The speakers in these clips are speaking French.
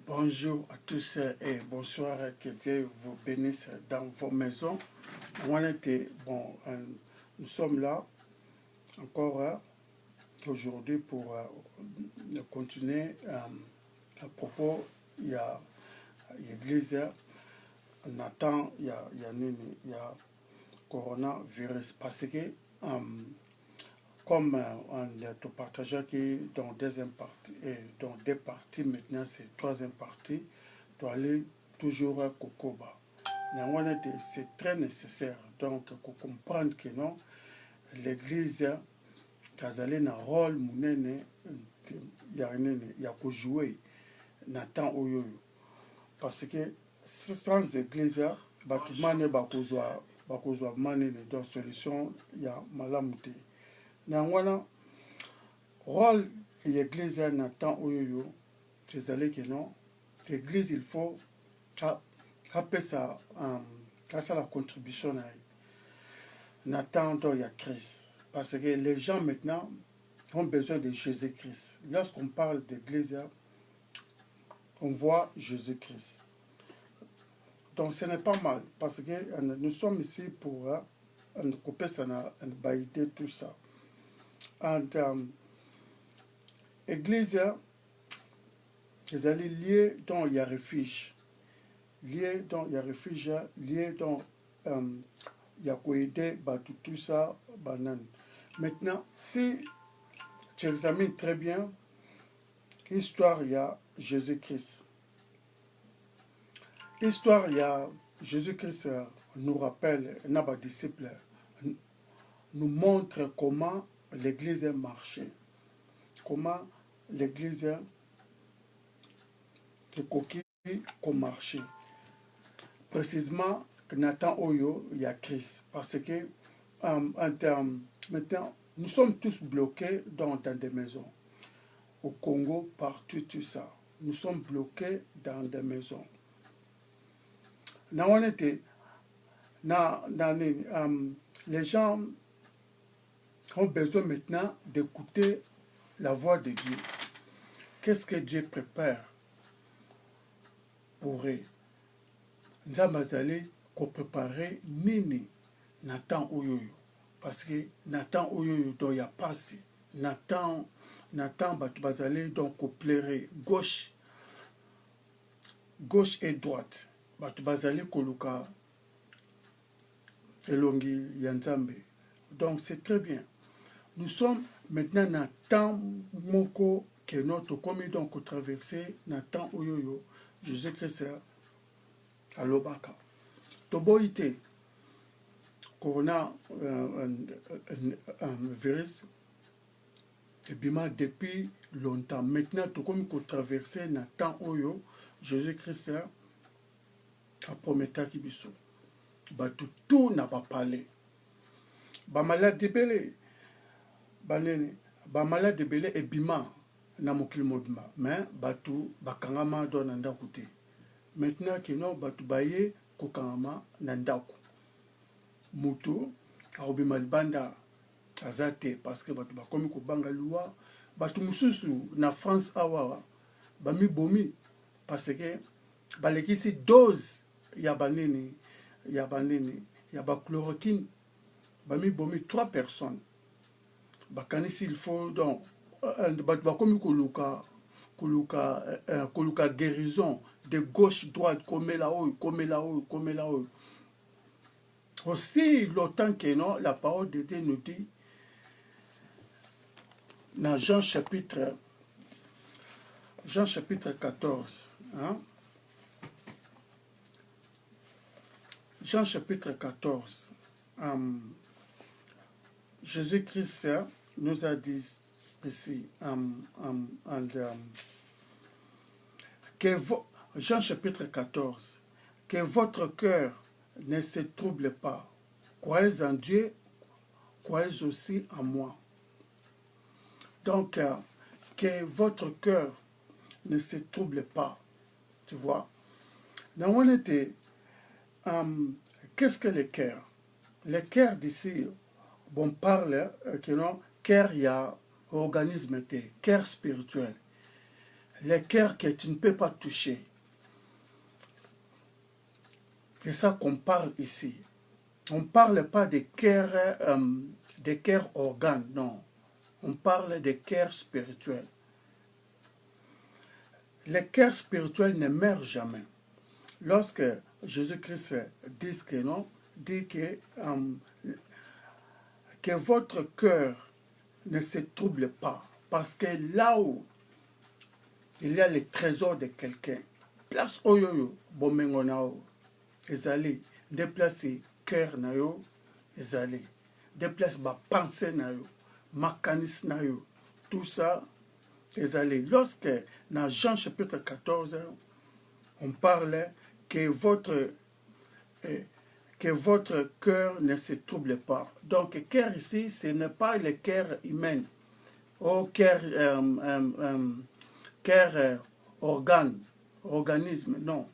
Bonjour à tous et bonsoir, que Dieu vous bénisse dans vos maisons. Nous sommes là encore aujourd'hui pour continuer à propos. Il y a l'église, on attend, il y a coronavirus parce que comme on a tout partagé qui dans deuxième partie et dans deux parties, maintenant c'est troisième partie, tu aller toujours à Kokoba. C'est très nécessaire donc pour comprendre que non, l'église a un rôle munene, il y a que jouer dans temps oyo parce que sans église batumane bakozwa manene donc solution ya malamu te. Nangwana rôle que l'église a dans temps oyo c'est que non, l'église il faut faire ça la contribution dans temps il y a Christ parce que les gens maintenant ont besoin de Jésus-Christ. Lorsqu'on parle d'église, on voit Jésus-Christ. Donc ce n'est pas mal parce que nous sommes ici pour couper ça, baïder tout ça. Église, ils allaient liés dans il y a refuge. Lié dans il y a refuge, lié dans il y a quoi aider, tout ça, banane. Maintenant, si tu examines très bien l'histoire, il y a Jésus-Christ. L'histoire, il y a Jésus-Christ nous rappelle, nos disciples nous montre comment l'église a marché, comment l'église a marché. Précisément, Nathan Oyo, il y a Christ. Parce que, maintenant, nous sommes tous bloqués dans des maisons. Au Congo, partout, tout ça. Nous sommes bloqués dans des maisons. Les gens ont besoin maintenant d'écouter la voix de Dieu. Qu'est-ce que Dieu prépare pour eux? Nous avons préparé nini Nathan Oyoyo. Parce que Nathan Oyoyo, il y a passé. Nathan Batubazale, donc au plaire gauche et droite. Batubazale Koluka Elongi Yanzambe. Donc c'est très bien. Nous sommes maintenant Nathan Moko que notre commis donc traversé Nathan Oyoyo, Jésus-Christ à l'Obaka. Toboïté, Corona virus, et bien depuis longtemps. Maintenant, tout comme qu'on traversait Nathan Oyo, Jésus-Christ a promis qu'il biso. Tout n'a pas parlé. Malade de belé, malade de belé et bima na mokil modma, mais batu bakangama do nanda koute. Maintenant que non batu baye kokangama nandaku. Mutu aobima libanda azate parce que batu bakomi ko banga loi batu mususu na France awa bami bomi parce que balekisi dose ya banini ya chloroquine bami bomi 3 personnes bakanisi il faut donc batu bakomi koluka guérison de gauche droite comme là haut. Aussi longtemps que non, la parole de Dieu nous dit dans Jean chapitre 14. Hein? Jean chapitre 14. Jésus-Christ nous a dit ici, Jean chapitre 14, que votre cœur ne se trouble pas. Croyez en Dieu, croyez aussi en moi. Donc, que votre cœur ne se trouble pas. Tu vois? Qu'est-ce que le cœur? Le cœur d'ici, on parle que non, cœur, il y a organisme, cœur spirituel. les cœurs que tu ne peux pas toucher. C'est ça qu'on parle ici. On ne parle pas des cœurs organes, non. On parle des cœurs spirituels. Les cœurs spirituels ne meurent jamais. Lorsque Jésus-Christ dit que non, dit que votre cœur ne se trouble pas. Parce que là où il y a les trésors de quelqu'un, place oyoyo, bomengo nao, ezali, déplacer cœur na yo, ezali, déplacer ba pensée na yo, mécanisme na yo, tout ça, ezali. Lorsque dans Jean chapitre 14, on parle que votre cœur ne se trouble pas. Donc, cœur ici, ce n'est pas le cœur humain. Ou cœur organisme, non.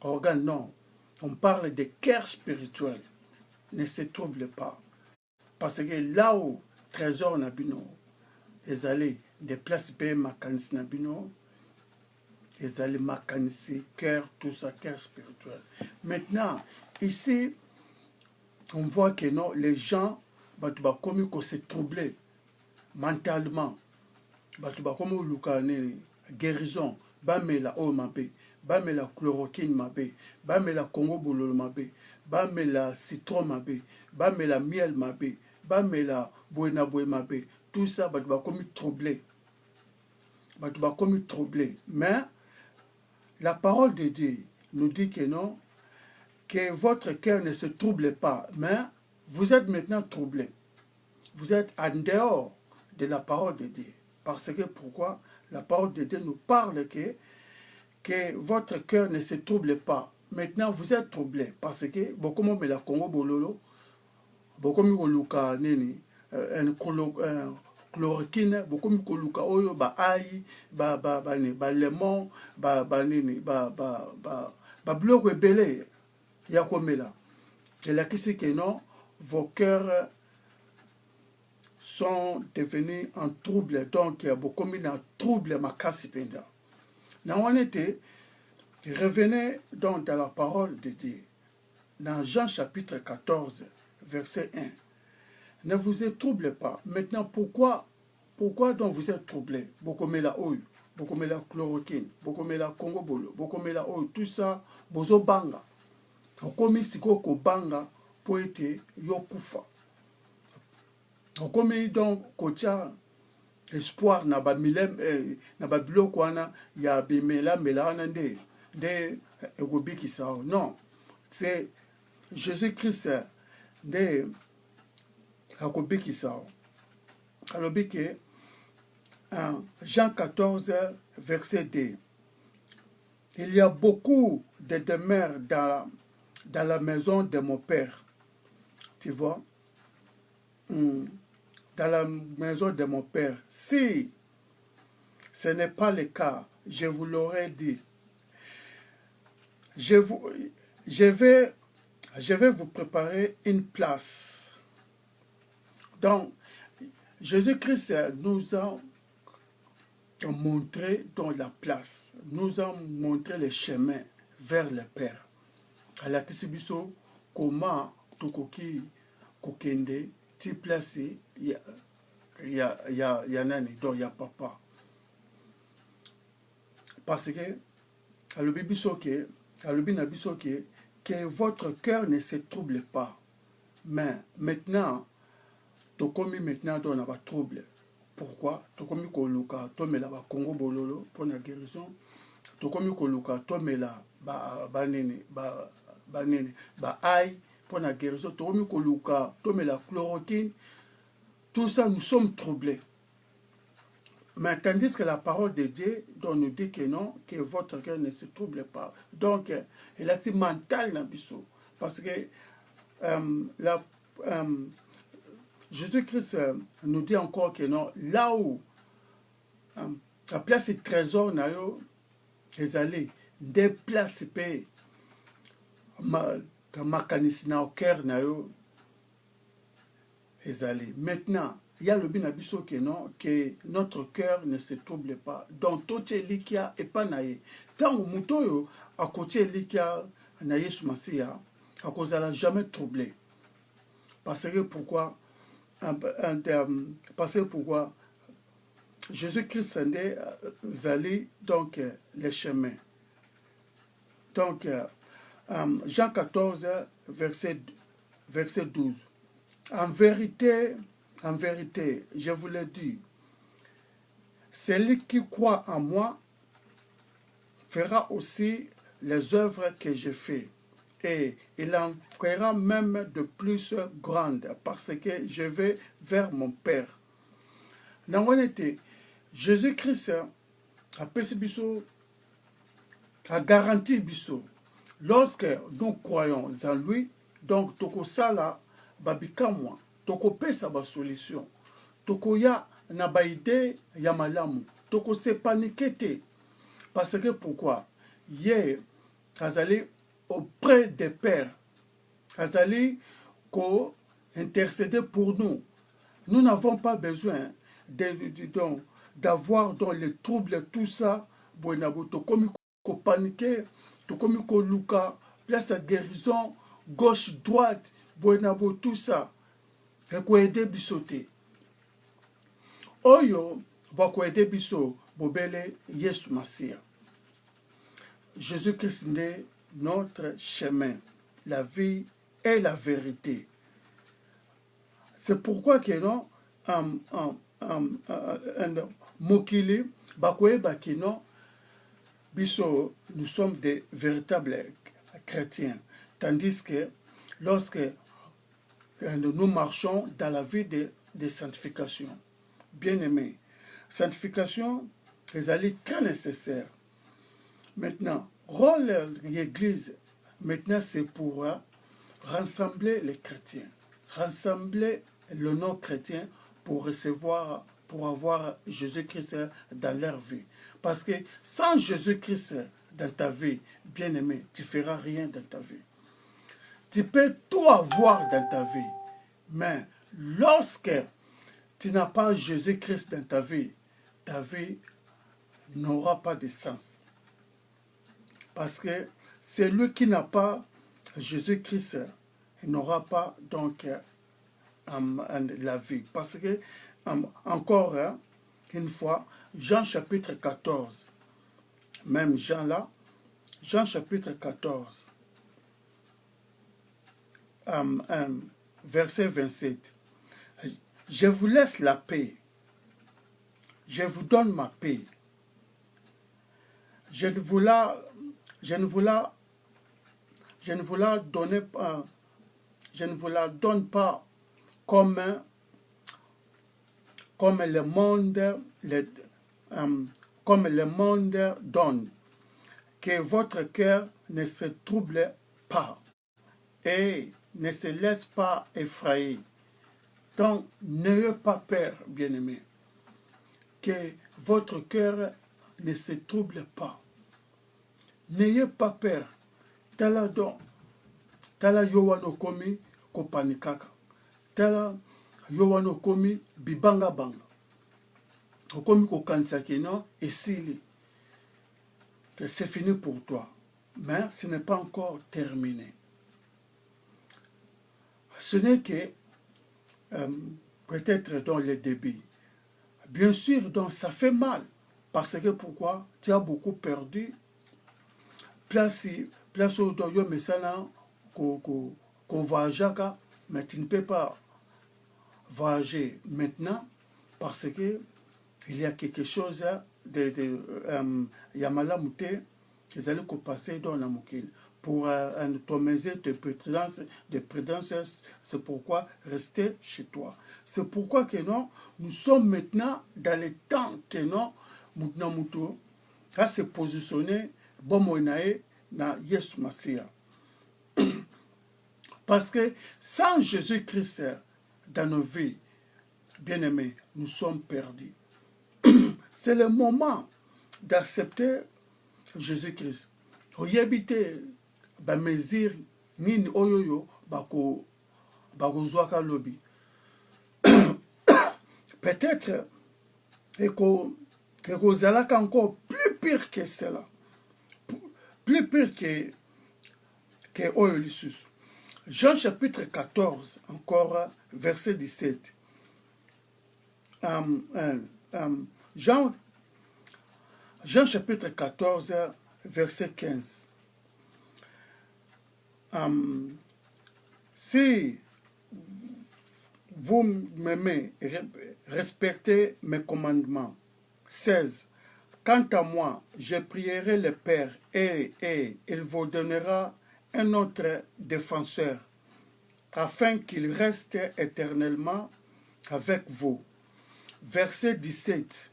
Organe, non. On parle de cœur spirituel. Ne se trouble pas. Parce que là où trésor nabino, ils allaient des places payées mécanisme nabino, ils allaient mécaniser cœur, tout ça, cœur spirituel. Maintenant, ici, on voit que non, les gens, comme ils se troublent mentalement, comme ils guérison, bamela o mabe, bamela chloroquine mabe, bamela congo bololo mabe, bamela citron mabe, bamela miel mabe, bamela buena boué mabe, tout ça, comme troublé. Comme troublé. Mais la parole de Dieu nous dit que non, que votre cœur ne se trouble pas, mais vous êtes maintenant troublé. Vous êtes en dehors de la parole de Dieu. Parce que pourquoi? La parole de Dieu nous parle que votre cœur ne se trouble pas. Maintenant, vous êtes troublé. Parce que, beaucoup de la Congo Bololo, beaucoup de Luka Nini, chloroquine, beaucoup de Luka Oyo, ba aïe, ba lemon, ba bloc belé, yakomela. Et là, qui c'est que non, vos cœurs sont devenus en trouble, donc il y a beaucoup de trouble ma casse penda. Dans on était, revenez donc dans la parole de Dieu. Dans Jean chapitre 14, verset 1. Ne vous troublez pas. Maintenant, pourquoi donc vous êtes troublés? Beaucoup de la oil, beaucoup de la chloroquine, beaucoup de la Congo bolo, beaucoup de la oil, tout ça, bozo banga. Okomi siko ko banga pour être yokufa. Okomi donc kocha espoir na ba milem na ba biloko wana ya bimela melana de egobiki sao. Non, c'est Jésus-Christ de akobiki sao. Alors que Jean 14 verset 2. Il y a beaucoup de demeures dans la maison de mon père. Tu vois? Dans la maison de mon père. Si ce n'est pas le cas, je vous l'aurais dit. Je vais vous préparer une place. Donc, Jésus-Christ nous a montré dans la place, nous a montré le chemin vers le Père. À la Kisibiso, comment Tokoki Kokende, ti placé, il y a nani, donc il y a papa. Parce que, à l'obibisoke, que votre cœur ne se trouble pas. Mais maintenant, Tokomi maintenant dans la trouble. Pourquoi? Tokomi koluka, tomela ba Congo bololo pour la guérison. Tokomi koluka, tomela ba aïe pour la guérison. Tokomi koluka, tomela chloroquine. Tout ça, nous sommes troublés. Mais tandis que la parole de Dieu nous dit que non, que votre cœur ne se trouble pas. Donc, il a été mental dans le parce que Jésus-Christ nous dit encore que non, là où la place de trésor, ils allaient déplacer le mécanisme au cœur, ils allaient. Maintenant, il y a le binabiso que non, que notre cœur ne se trouble pas. Donc, tout est likia et pas naïe. Tant que mutoyo, à côté likia, naïe soumasia, à cause de la jamais troublé. Parce que pourquoi? Parce que pourquoi? Jésus-Christ allait donc les chemins. Donc, Jean 14, verset 12. En vérité, je vous le dis, celui qui croit en moi fera aussi les œuvres que je fais. Et il en fera même de plus grandes, parce que je vais vers mon Père. Dans l'honnêteté, Jésus-Christ a garanti biso. Lorsque nous croyons en lui, donc toko sala babika moi, toko pesa ba solution, toko ya na ba idée ya malamu, toko se paniquer. Parce que pourquoi? Hier, azali auprès des pères, azali ko intercéder pour nous. Nous n'avons pas besoin d'avoir dans les troubles tout ça, bonabo tokomi ko paniquer, tokomi ko luka, place à guérison, gauche, droite, bonabo tout ça, et ko aider bisoté. Oyo, va ko aider biso, bobele Yesu Masia. Jésus-Christ est notre chemin, la vie et la vérité. C'est pourquoi que non, mokili, bakoye bakino, biso, nous sommes des véritables chrétiens. Tandis que lorsque nous marchons dans la vie de sanctification, bien aimé, sanctification est très nécessaire. Maintenant, rôle de l'Église, maintenant c'est pour rassembler les chrétiens, rassembler le non-chrétien pour recevoir, pour avoir Jésus-Christ dans leur vie. Parce que sans Jésus-Christ dans ta vie, bien-aimé, tu ne feras rien dans ta vie. Tu peux tout avoir dans ta vie, mais lorsque tu n'as pas Jésus-Christ dans ta vie n'aura pas de sens. Parce que celui qui n'a pas Jésus-Christ n'aura pas donc la vie. Parce que, encore une fois, Jean chapitre 14, même Jean là, Jean chapitre 14, verset 27. Je vous laisse la paix. Je vous donne ma paix. Je ne vous la donne pas comme le monde donne. Que votre cœur ne se trouble pas et ne se laisse pas effrayer. Donc, n'ayez pas peur, bien-aimés. Que votre cœur ne se trouble pas. N'ayez pas peur. Tala yowano komi kopanikaka. Tala yowano komi bibanga banga. Komi kokansaki non esili. Que c'est fini pour toi. Mais ce n'est pas encore terminé. Ce n'est que peut-être dans le début. Bien sûr, donc ça fait mal. Parce que pourquoi? Tu as beaucoup perdu. Place au doyo mesana ko voyagaka, mais tu ne peux pas voyager maintenant parce que il y a quelque chose de yamala mute qu'ils allaient passer dans la mokil pour ton mesure de prudence, c'est pourquoi rester chez toi. C'est pourquoi que non, nous sommes maintenant dans le temps que non, maintenant muto à se positionner bomoinae na Yesu Masia. Parce que sans Jésus-Christ dans nos vies, bien-aimés, nous sommes perdus. C'est le moment d'accepter Jésus-Christ. Oyebite ba mesir nini oyoyo bako zwaka lobi. peut-être que kozalaka encore plus pire que cela, plus pire que oyo lisusu. Jean chapitre 14, encore verset 17. Jean chapitre 14, verset 15. Si vous m'aimez, respectez mes commandements. 16. Quant à moi, je prierai le Père et il vous donnera un autre défenseur, afin qu'il reste éternellement avec vous. Verset 17.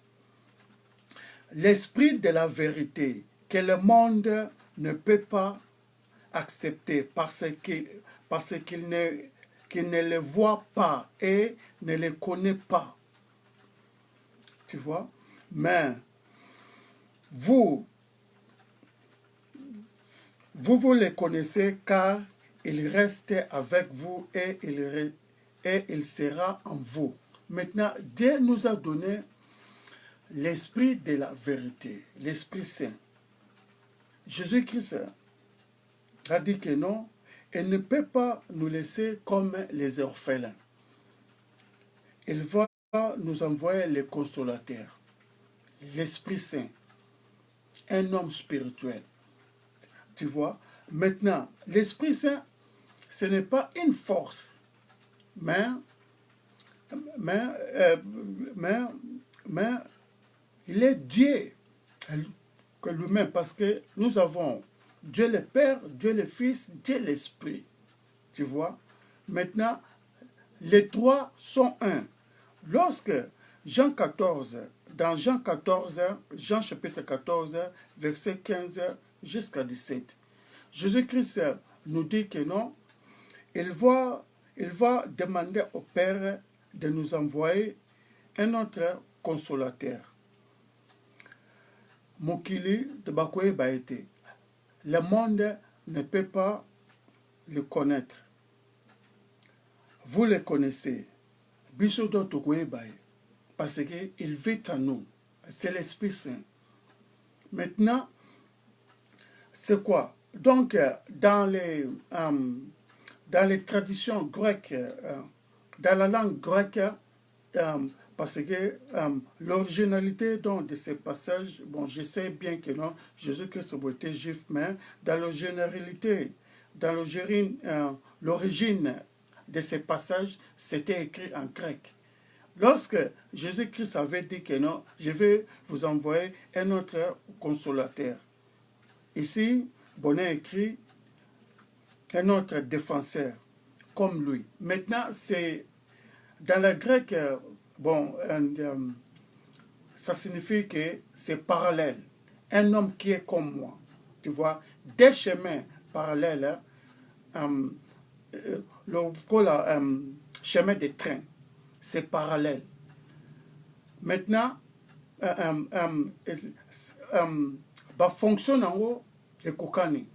L'esprit de la vérité que le monde ne peut pas accepter parce qu'il ne le voit pas et ne le connaît pas. Tu vois? Mais vous les connaissez car il reste avec vous et il sera en vous. Maintenant, Dieu nous a donné l'esprit de la vérité, l'Esprit Saint. Jésus-Christ a dit que non, il ne peut pas nous laisser comme les orphelins. Il va nous envoyer le consolateur, l'Esprit Saint, un homme spirituel. Tu vois? Maintenant, l'Esprit Saint, ce n'est pas une force, mais il est Dieu que lui-même, parce que nous avons Dieu le Père, Dieu le Fils, Dieu l'Esprit. Tu vois? Maintenant, les trois sont un. Lorsque Jean 14, dans Jean 14, Jean chapitre 14, verset 15 jusqu'à 17, Jésus-Christ nous dit que non, il va demander au Père de nous envoyer un autre consolateur. Mokili de Bakoye Baete. Le monde ne peut pas le connaître. Vous le connaissez. Bisodo Tokoye Baye. Parce qu'il vit en nous. C'est l'Esprit Saint. Maintenant, c'est quoi? Donc, dans les traditions grecques, dans la langue grecque, parce que l'originalité de ces passages, bon, je sais bien que non, Jésus-Christ était juif, mais dans l'originalité, dans l'origine de ces passages, c'était écrit en grec. Lorsque Jésus-Christ avait dit que non, je vais vous envoyer un autre consolateur. Ici, Bonnet écrit un autre défenseur, comme lui. Maintenant, c'est dans le grec, ça signifie que c'est parallèle. Un homme qui est comme moi. Tu vois, des chemins parallèles, le chemin de train, c'est parallèle. Maintenant, fonction en haut est kokani.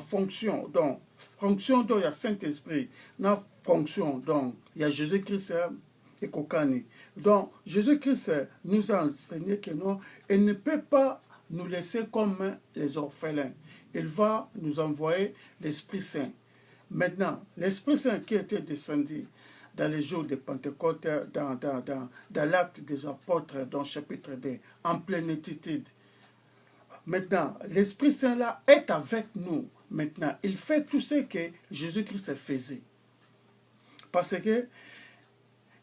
Fonction, donc, il y a Saint-Esprit. Dans fonction, donc, il y a Jésus-Christ et kokani. Donc, Jésus-Christ nous a enseigné que non, il ne peut pas nous laisser comme les orphelins. Il va nous envoyer l'Esprit Saint. Maintenant, l'Esprit Saint qui était descendu dans les jours de Pentecôte, dans l'acte des apôtres, dans le chapitre 2, en plénitude. Maintenant, l'Esprit Saint là est avec nous. Maintenant, il fait tout ce que Jésus-Christ faisait. Parce que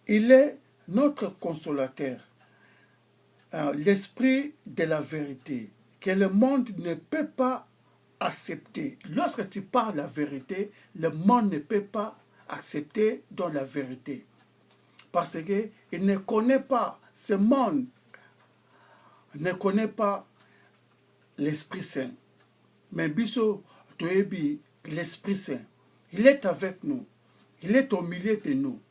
il est notre consolateur, l'Esprit de la vérité, que le monde ne peut pas accepter. Lorsque tu parles la vérité, le monde ne peut pas accepter dans la vérité. Parce qu'il ne connaît pas, ce monde ne connaît pas l'Esprit Saint. Mais Biso Toebi, l'Esprit Saint, il est avec nous. Il est au milieu de nous.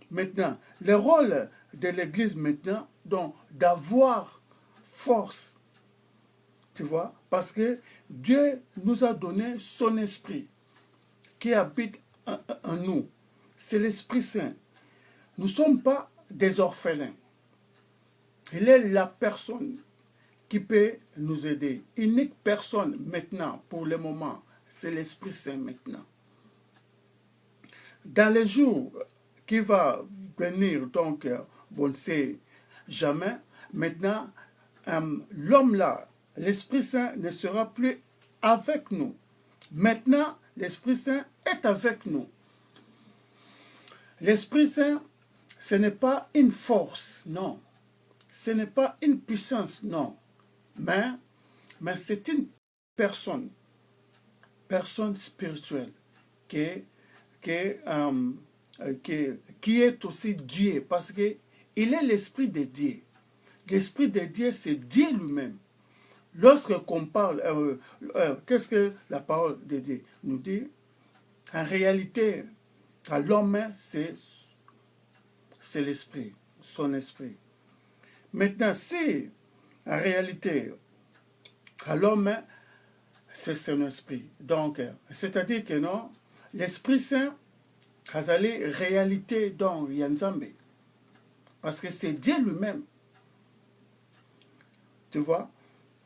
Maintenant, le rôle de l'Église maintenant, donc d'avoir force, tu vois, parce que Dieu nous a donné son esprit qui habite en nous. C'est l'Esprit Saint. Nous ne sommes pas des orphelins. Il est la personne qui peut nous aider. Unique personne maintenant, pour le moment, c'est l'Esprit Saint maintenant. Dans les jours qui va venir, donc, on ne sait jamais, maintenant, l'homme là, l'Esprit Saint ne sera plus avec nous. Maintenant, l'Esprit Saint est avec nous. L'Esprit Saint, ce n'est pas une force, non. Ce n'est pas une puissance, non. Mais c'est une personne spirituelle qui est aussi Dieu, parce qu'il est l'Esprit de Dieu. L'Esprit de Dieu, c'est Dieu lui-même. Lorsqu'on parle, qu'est-ce que la parole de Dieu nous dit? En réalité, à l'homme, c'est l'Esprit, son Esprit. Maintenant, si en réalité, à l'homme, c'est son esprit. Donc, c'est-à-dire que non, l'Esprit Saint a la réalité dans Yanzambe. Parce que c'est Dieu lui-même. Tu vois?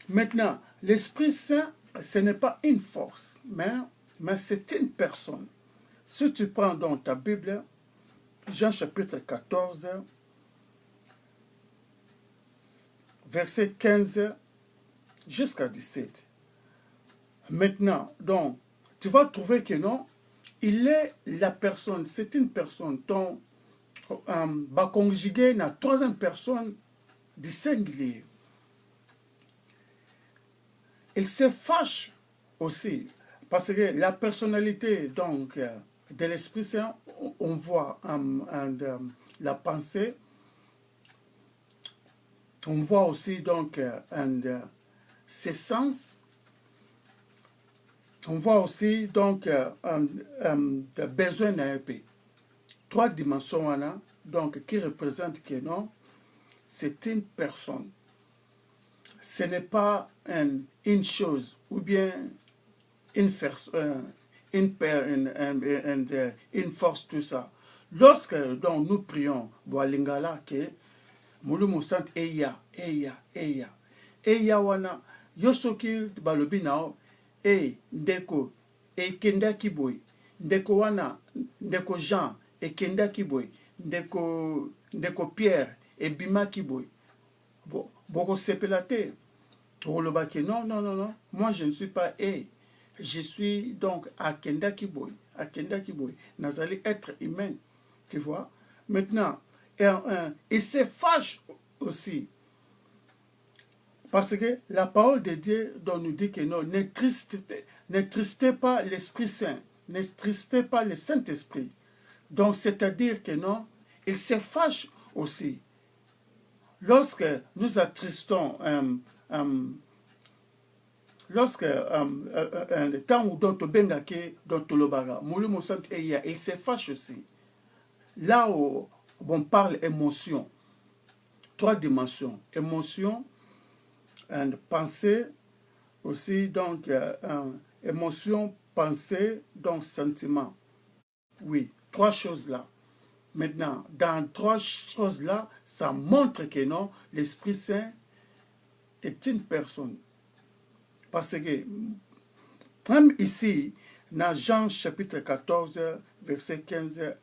Maintenant, l'Esprit Saint, ce n'est pas une force, mais c'est une personne. Si tu prends dans ta Bible, Jean chapitre 14, verset 15 jusqu'à 17. Maintenant, donc, tu vas trouver que non, il est la personne, c'est une personne dont va conjuguer la troisième personne du singulier. Il se fâche aussi, parce que la personnalité donc, de l'Esprit Saint, on voit la pensée, on voit aussi donc ses sens, on voit aussi donc le besoin d'un pays. Trois dimensions là, donc qui représentent que non, c'est une personne. Ce n'est pas une chose ou bien une force, tout ça. Lorsque donc, nous prions, Boalingala, que Moulou sant eya wana, yosoki balobi nao, ndeko, kenda kiboy, ndeko wana, ndeko Jean, kenda kiboy, ndeko Pierre, bima kiboy. Boko sepelate. Non, moi je ne suis pas je suis donc à Kenda Kiboy, Nazali être humain, tu vois. Maintenant, il se fâche aussi, parce que la parole de Dieu nous dit que non, n'attristez pas l'Esprit Saint, n'attristez pas le Saint-Esprit. Donc, c'est-à-dire que non, il se fâche aussi. Lorsque nous attristons, lorsque le temps où dont bengake dont lobaga, il se fâche aussi. Là où on parle émotion, trois dimensions, émotion, pensée aussi, donc émotion, pensée, donc sentiment. Oui, trois choses là. Maintenant, dans trois choses-là, ça montre que non, l'Esprit Saint est une personne. Parce que, même ici, dans Jean chapitre 14, verset 15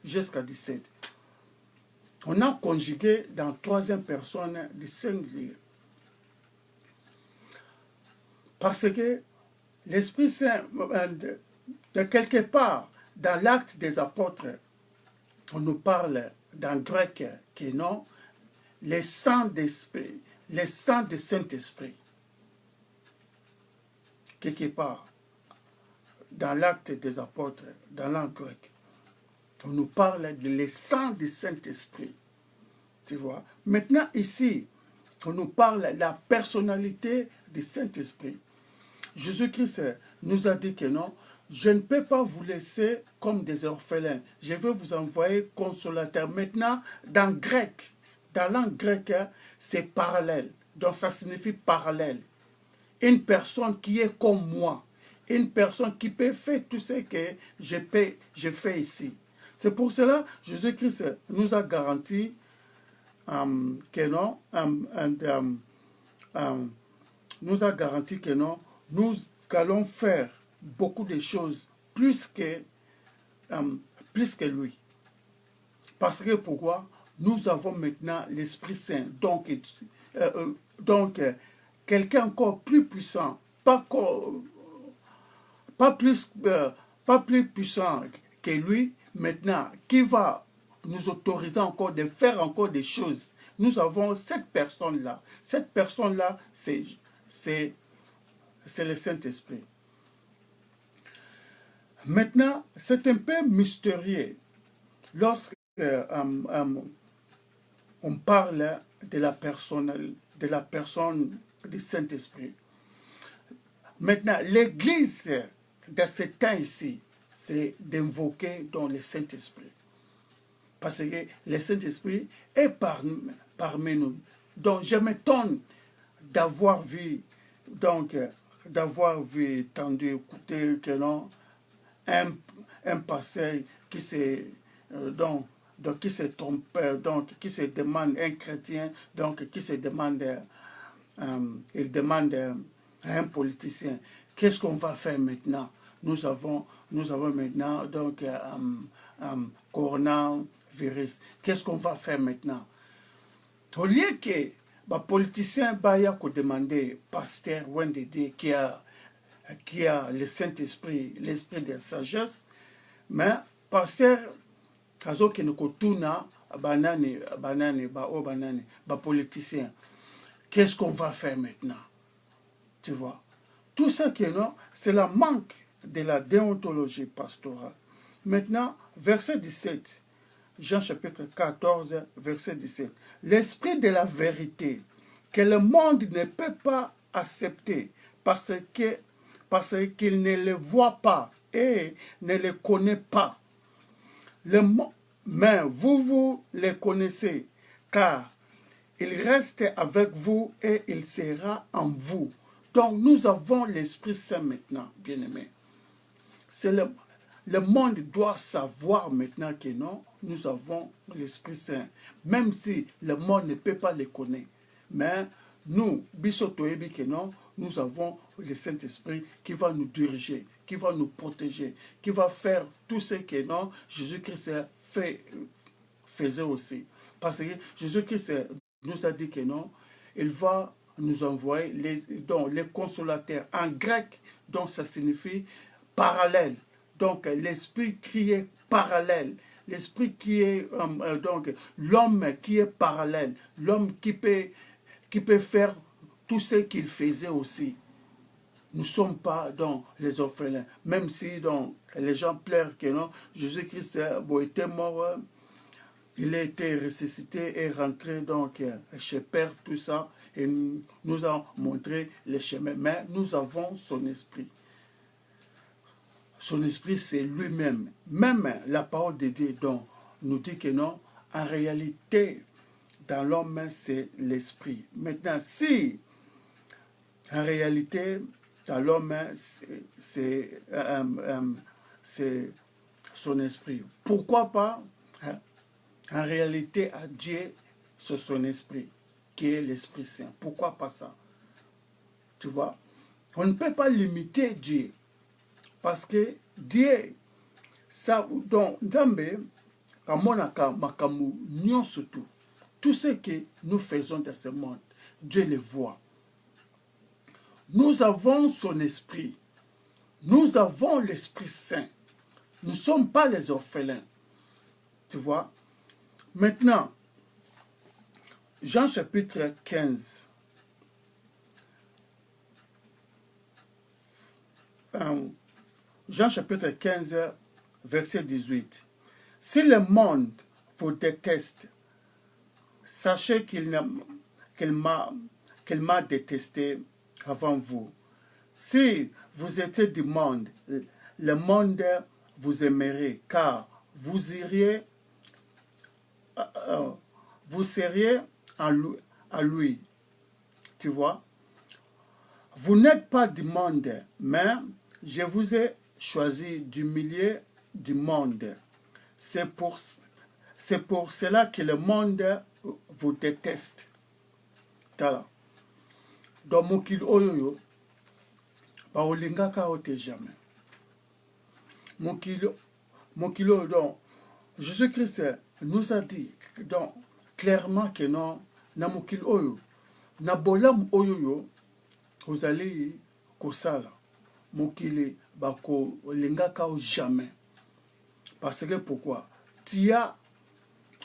jusqu'à 17, on a conjugué dans troisième personne du singulier. Parce que l'Esprit Saint, de quelque part, dans l'acte des apôtres, on nous parle dans grec que non, les sangs d'esprit, les sangs du Saint-Esprit. Quelque part, dans l'acte des apôtres, dans langue grecque, on nous parle de les sangs du Saint-Esprit. Tu vois? Maintenant, ici, on nous parle de la personnalité du Saint-Esprit. Jésus-Christ nous a dit que non, je ne peux pas vous laisser comme des orphelins. Je vais vous envoyer consolateur. Maintenant, dans grec, dans langue grecque, c'est parallèle. Donc, ça signifie parallèle. Une personne qui est comme moi. Une personne qui peut faire tout ce que je fais ici. C'est pour cela que Jésus-Christ nous a garanti que non, nous a garanti que non, nous allons faire beaucoup de choses plus que lui. Parce que pourquoi? Nous avons maintenant l'Esprit Saint. Donc quelqu'un encore plus puissant, pas plus puissant que lui, maintenant, qui va nous autoriser encore de faire encore des choses. Nous avons cette personne-là. Cette personne-là, c'est le Saint-Esprit. Maintenant, c'est un peu mystérieux lorsque on parle de la personne du Saint-Esprit. Maintenant, l'Église de ce temps ici, c'est d'invoquer dans le Saint-Esprit. Parce que le Saint-Esprit est parmi nous. Donc, je m'étonne d'avoir vu, entendu, écouté que non, un passage qui se trompe, qui se demande, un chrétien, qui se demande, il demande à un politicien, qu'est-ce qu'on va faire maintenant? Nous avons maintenant coronavirus. Qu'est-ce qu'on va faire maintenant? Au lieu que les politiciens demander pasteur Wendede qui a le Saint-Esprit, l'esprit de sagesse, mais pasteur azoki nokotuna banane politicien. Qu'est-ce qu'on va faire maintenant? Tu vois? Tout ça qui est non, c'est la manque de la déontologie pastorale. Maintenant, verset 17, Jean chapitre 14, verset 17. L'esprit de la vérité que le monde ne peut pas accepter parce qu'il ne le voit pas et ne le connaît pas. Mais vous les connaissez, car il reste avec vous et il sera en vous. Donc nous avons l'Esprit Saint maintenant, bien-aimés. Le monde doit savoir maintenant que non, nous avons l'Esprit Saint. Même si le monde ne peut pas le connaître. Mais nous, Bisotoebi que non, nous avons le Saint-Esprit qui va nous diriger, qui va nous protéger, qui va faire tout ce que non, Jésus-Christ faisait aussi. Parce que Jésus-Christ nous a dit que non, il va nous envoyer les consolateurs. En grec, donc ça signifie parallèle. Donc l'esprit qui est parallèle. L'esprit qui est, donc l'homme qui est parallèle. L'homme qui peut faire tout ce qu'il faisait aussi. Nous ne sommes pas dans les orphelins. Même si donc, les gens pleurent que non, Jésus-Christ était mort. Il a été ressuscité et rentré donc chez Père, tout ça, et nous a montré le chemin. Mais nous avons son esprit. Son esprit, c'est lui-même. Même la parole de Dieu donc, nous dit que non, en réalité, dans l'homme, c'est l'esprit. Maintenant, si en réalité, dans l'homme, c'est son esprit. Pourquoi pas en réalité, à Dieu, c'est son esprit, qui est l'Esprit Saint. Pourquoi pas ça? Tu vois? On ne peut pas limiter Dieu. Parce que Dieu, ça, donc, Nzambe, kamonaka makamu nyon surtout. Tout ce que nous faisons dans ce monde, Dieu le voit. Nous avons son esprit. Nous avons l'Esprit Saint. Nous ne sommes pas les orphelins. Tu vois? Maintenant, Jean chapitre 15. Jean chapitre 15, verset 18. Si le monde vous déteste, sachez qu'il m'a détesté avant vous. Si vous étiez du monde, le monde vous aimerait, car vous seriez à lui. Tu vois? Vous n'êtes pas du monde, mais je vous ai choisi du milieu du monde. C'est pour cela que le monde vous déteste. Tala. Dans mokili oyoyo, ba olingaka ote jamais. Mokili oyo, donc, Jésus-Christ nous a dit donc, clairement que non, na mokili oyo, na bolamu oyoyo, vous allez kosala. Mokili bako olingaka o jamais. Parce que pourquoi? Tia,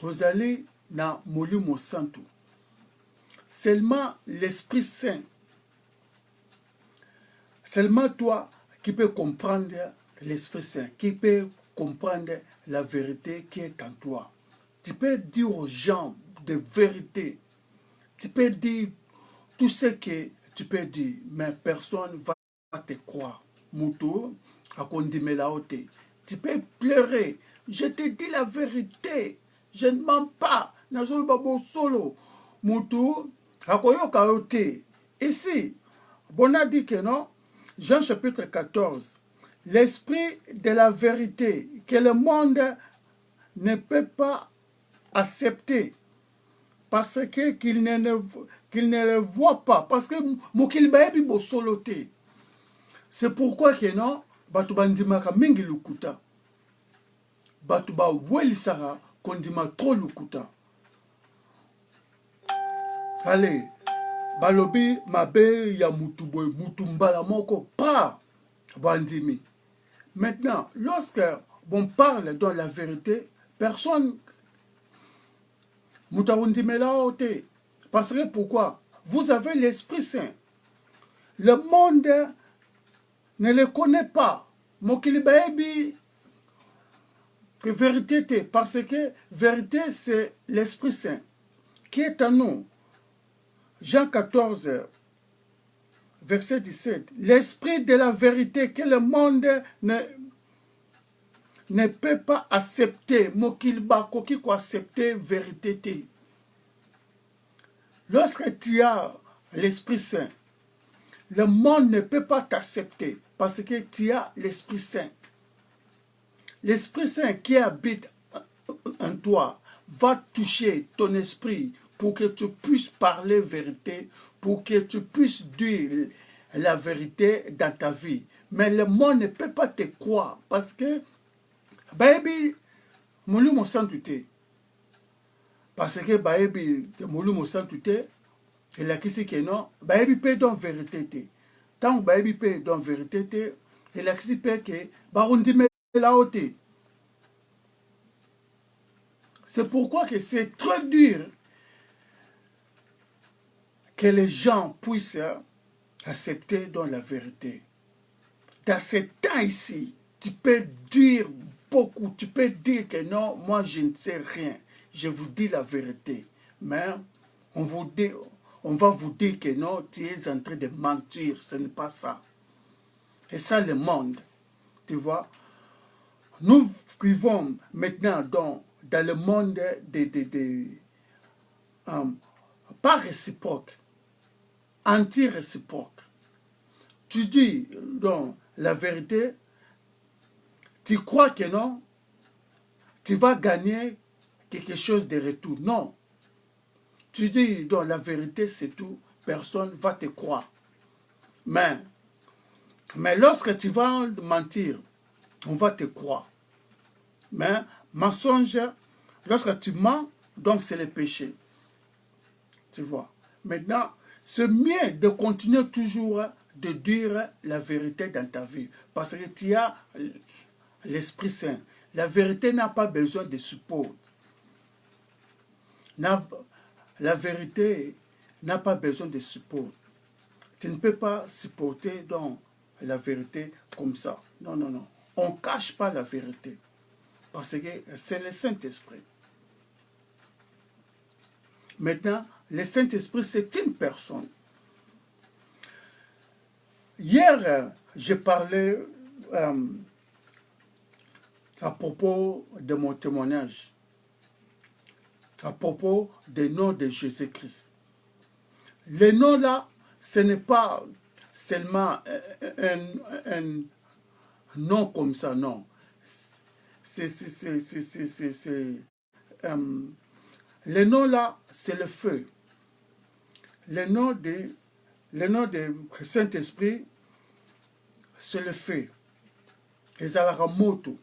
vous allez na molimo santo. Seulement l'Esprit Saint, seulement toi qui peux comprendre l'Esprit Saint, qui peut comprendre la vérité qui est en toi. Tu peux dire aux gens de vérité. Tu peux dire tout ce que tu peux dire, mais personne ne va te croire. Moutou, à Kondimelaote. Tu peux pleurer. Je te dis la vérité. Je ne mens pas. Nazol babo solo. Moutou, à Koyokaote. Ici, on a dit que non. Jean chapitre 14. L'esprit de la vérité que le monde ne peut pas accepter parce que qu'il ne le voit pas. Parce que mokilbaebi bo solote. C'est pourquoi que non, batu bandimaka mingi lukuta. Batu ba welisara kondima trop lukuta. Allez, balobi mabe ya mutuboy mutumbala moko pa bandimi. Maintenant, lorsque on parle dans la vérité, personne moutawundimelaote. Parce que pourquoi? Vous avez l'Esprit Saint. Le monde ne le connaît pas. Mokilibaebi que vérité, parce que vérité c'est l'Esprit Saint qui est en nous. Jean 14, verset 17. L'Esprit de la vérité que le monde ne peut pas accepter. Mokilba koki ko accepter vérité. Lorsque tu as l'Esprit Saint, le monde ne peut pas t'accepter parce que tu as l'Esprit Saint. L'Esprit Saint qui habite en toi va toucher ton esprit pour que tu puisses parler vérité, pour que tu puisses dire la vérité dans ta vie. Mais le monde ne peut pas te croire parce que, baby, moulu mon sang tuté. Parce que, baby, moulu mon sang tuté, et la kisi que non, baby peut dans vérité. Tant que baby peut dans vérité, et la kisi peut que, barondime la haute. C'est pourquoi que c'est très dur que les gens puissent accepter dans la vérité. Dans ce temps ici, tu peux dire beaucoup, tu peux dire que non, moi je ne sais rien, je vous dis la vérité. Mais on va vous dire que non, tu es en train de mentir, ce n'est pas ça. Et ça le monde, tu vois. Nous vivons maintenant dans le monde pas réciproque, anti-réciproque. Tu dis donc la vérité, tu crois que non, tu vas gagner quelque chose de retour. Non. Tu dis donc la vérité, c'est tout, personne ne va te croire. Mais lorsque tu vas mentir, on va te croire. Mais mensonge, lorsque tu mens, donc c'est le péché. Tu vois. Maintenant, c'est mieux de continuer toujours de dire la vérité dans ta vie. Parce que tu as l'Esprit Saint. La vérité n'a pas besoin de support. La vérité n'a pas besoin de support. Tu ne peux pas supporter donc la vérité comme ça. Non, non, non. On ne cache pas la vérité. Parce que c'est le Saint-Esprit. Maintenant, le Saint-Esprit, c'est une personne. Hier, je parlais à propos de mon témoignage, à propos des noms de Jésus-Christ. Les noms là, ce n'est pas seulement un nom comme ça, non. les noms là, c'est le feu. Les noms de Saint-Esprit, c'est le feu. Les alaramoto.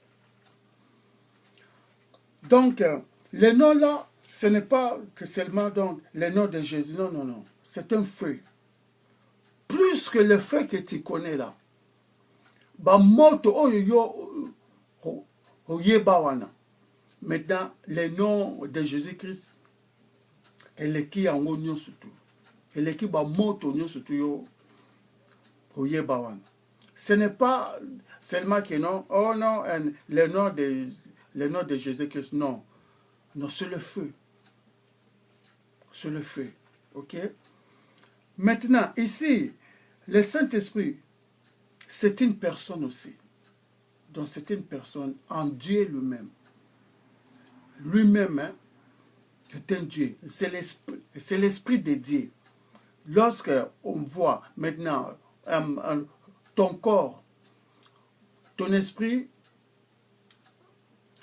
Donc, les noms là, ce n'est pas que seulement donc, les noms de Jésus. Non, non, non. C'est un feu. Plus que le feu que tu connais là. Maintenant, les noms de Jésus-Christ, elle est qui en oignon surtout. Elle est qui ba moto oignon surtout ce n'est pas seulement que non, oh non, les noms de Jésus-Christ, non. Non, c'est le feu. C'est le feu. Ok? Maintenant, ici, le Saint-Esprit, c'est une personne aussi. Donc, c'est une personne en Dieu lui-même. Lui-même, hein, c'est un Dieu. C'est l'Esprit de Dieu. Lorsque on voit maintenant ton corps, ton esprit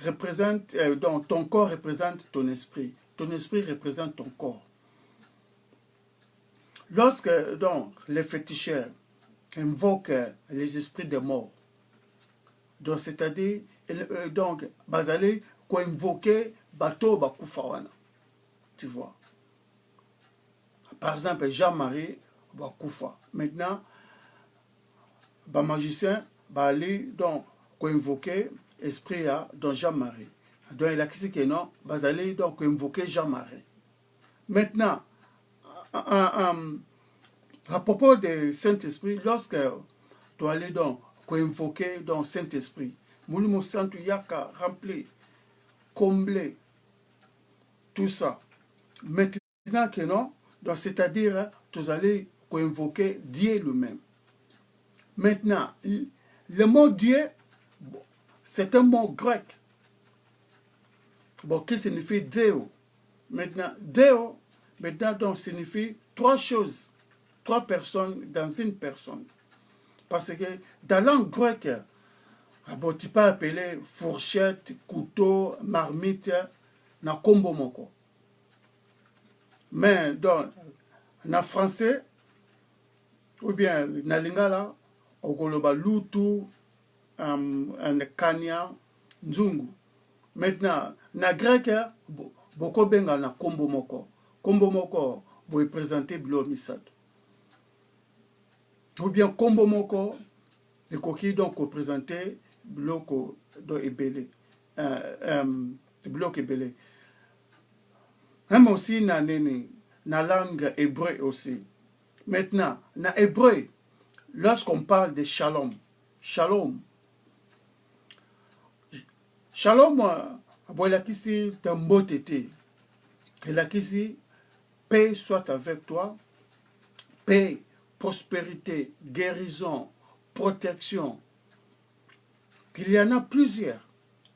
représente, donc ton corps représente ton esprit représente ton corps. Lorsque donc les féticheurs invoquent les esprits des morts, donc c'est-à-dire donc bazali ko invoquer bateau bakufawana, tu vois. Par exemple Jean-Marie bakufa. Maintenant ba magicien ba ali donc ko invoquer esprit dans Jean-Marie. Donc il a dit que non, bazali donc invoquer Jean-Marie. Maintenant à propos du Saint-Esprit, lorsque tu allais donc invoquer dans Saint-Esprit, Moulimo Santu Yaka rempli, comblé, tout ça. Maintenant que non, c'est-à-dire tu allais invoquer Dieu lui-même. Maintenant, le mot Dieu, c'est un mot grec qui signifie Deo. Maintenant, Deo, donc, signifie trois choses, trois personnes dans une personne. Parce que dans la langue grecque, tu peux appeler fourchette, couteau, marmite, na kombo moko. Mais dans le français, ou bien na lingala, okoloba lutu, kanya, nzungu. Maintenant, na grec, boko benga na kombo moko. Kombo moko, vous présentez Blo Misato. Ou bien kombo moko, les coquilles donc présenter Bloko do Ebele. Bloc Ebele. Même aussi na langue hébreu aussi. Maintenant, na hébreu, lorsqu'on parle de shalom, shalom, la kisi tambotete, que la kisi paix soit avec toi, paix, prospérité, guérison, protection. Il y en a plusieurs,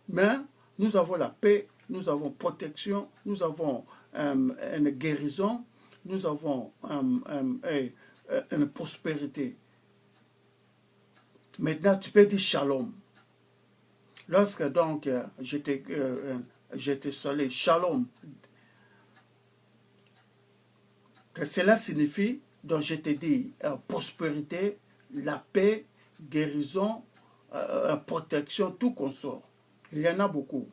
mais nous avons la paix, nous avons protection, nous avons une guérison, nous avons une prospérité. Maintenant, tu peux dire shalom. Lorsque donc j'étais salé, shalom, cela signifie, donc je te dis, prospérité, la paix, guérison, protection, tout consort. Il y en a beaucoup.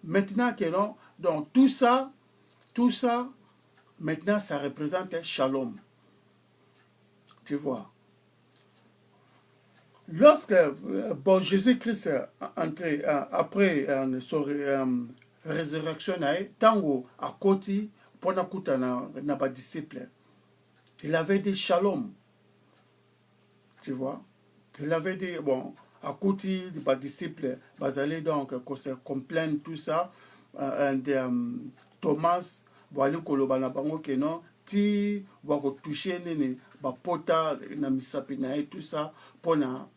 Maintenant que non, donc tout ça, maintenant ça représente un shalom. Tu vois. Lorsque Jésus-Christ entré après son résurrection, tango à côté pour na pas disciple, il avait dit shalom. Tu vois. Il avait dit bon à côté des disciples, basé donc qu'on se complaigne tout ça, Thomas voilà koloba na bango que non ti va toucher nene ba pota na misapi na tout ça pour na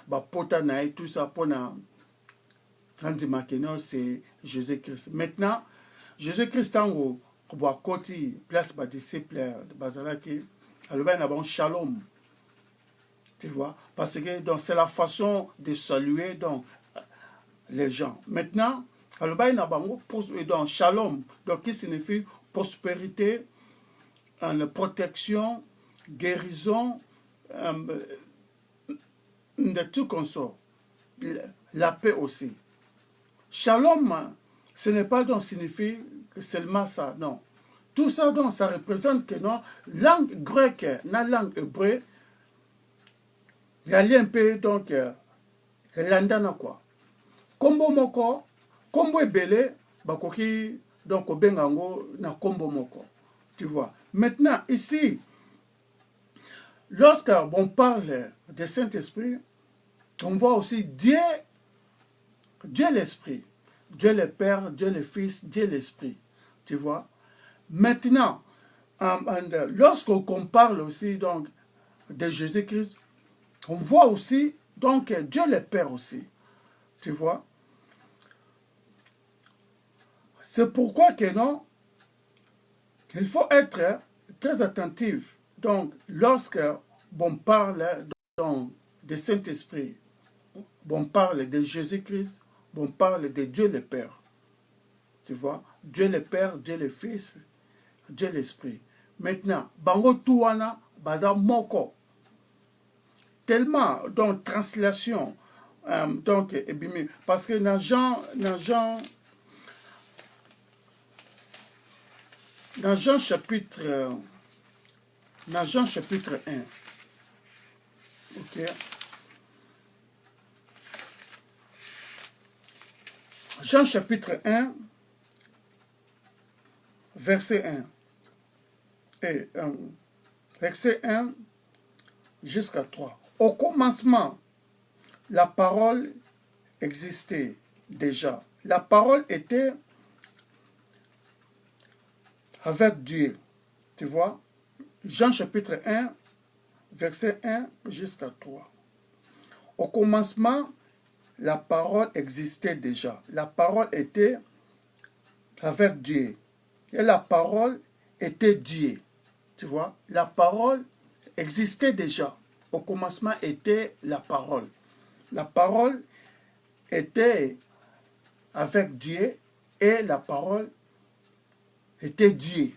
ba pota na tout ça pour na non c'est Jésus-Christ. Maintenant Jésus-Christ tango ba côté place ba disciple bazala ki aloba na bon shalom. Tu vois, parce que c'est la façon de saluer donc les gens. Maintenant, dans shalom, donc qui signifie prospérité, protection, guérison, de tout qu'on sort. La paix aussi. Shalom, ce n'est pas donc signifie seulement ça, non. Tout ça, donc, ça représente que non, langue grecque, la langue hébreu, il y a un peu, donc, landana quoi. Kombo moko, kombo ebele, bakoki, donc, obengango, na kombo moko. Tu vois. Maintenant, ici, lorsqu'on parle de Saint-Esprit, on voit aussi Dieu l'Esprit, Dieu le Père, Dieu le Fils, Dieu l'Esprit. Tu vois. Maintenant, lorsqu'on parle aussi donc de Jésus-Christ, on voit aussi donc Dieu le Père aussi. Tu vois. C'est pourquoi que non, il faut être très attentif. Donc, lorsque on parle donc, de Saint-Esprit, on parle de Jésus-Christ, on parle de Dieu le Père. Tu vois, Dieu le Père, Dieu le Fils, Dieu l'Esprit. Maintenant, bango tuana baza moko. Tellement donc translation donc parce que dans Jean chapitre 1. OK. Jean chapitre 1 verset 1. Et verset 1 jusqu'à 3. Au commencement, la parole existait déjà. La parole était avec Dieu. Tu vois? Jean chapitre 1, verset 1 jusqu'à 3. Au commencement, la parole existait déjà. La parole était avec Dieu. Et la parole était Dieu. Tu vois? La parole existait déjà. Au commencement était la parole. La parole était avec Dieu et la parole était Dieu.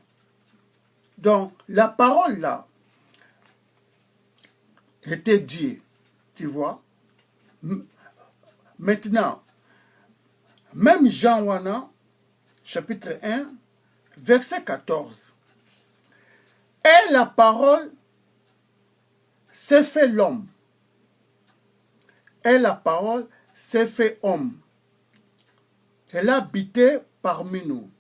Donc, la parole là était Dieu. Tu vois? Maintenant, même Jean Wana, chapitre 1, verset 14. Et la parole s'est fait l'homme. Et la parole s'est fait homme. Elle a habité parmi nous.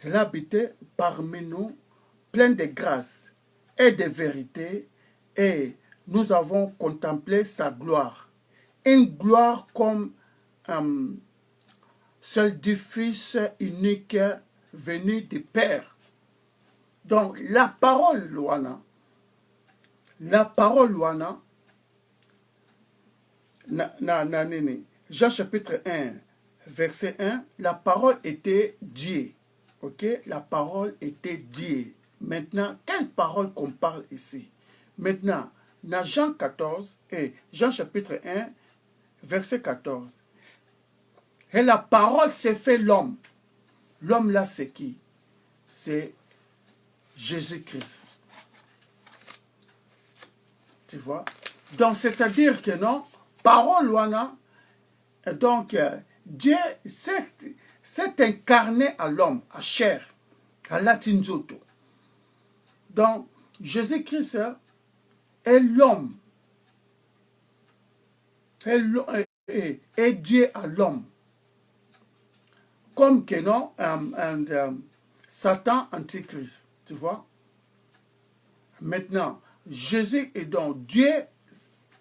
Elle a habité parmi nous, pleine de grâce et de vérité, et nous avons contemplé sa gloire. Une gloire comme celle du Fils unique venu du Père. Donc, la parole, Luana, Jean chapitre 1, verset 1, la parole était Dieu. Ok? La parole était Dieu. Maintenant, quelle parole qu'on parle ici? Maintenant, dans Jean 14, et Jean chapitre 1, verset 14, et la parole s'est fait l'homme. L'homme là, c'est qui? C'est Jésus-Christ. Tu vois? Donc, c'est-à-dire que non, parole, wana, donc, Dieu s'est incarné à l'homme, à chair, à latinzoto. Donc, Jésus-Christ est l'homme, est Dieu à l'homme. Comme que non, Satan antichrist, tu vois? Maintenant, Jésus est donc Dieu,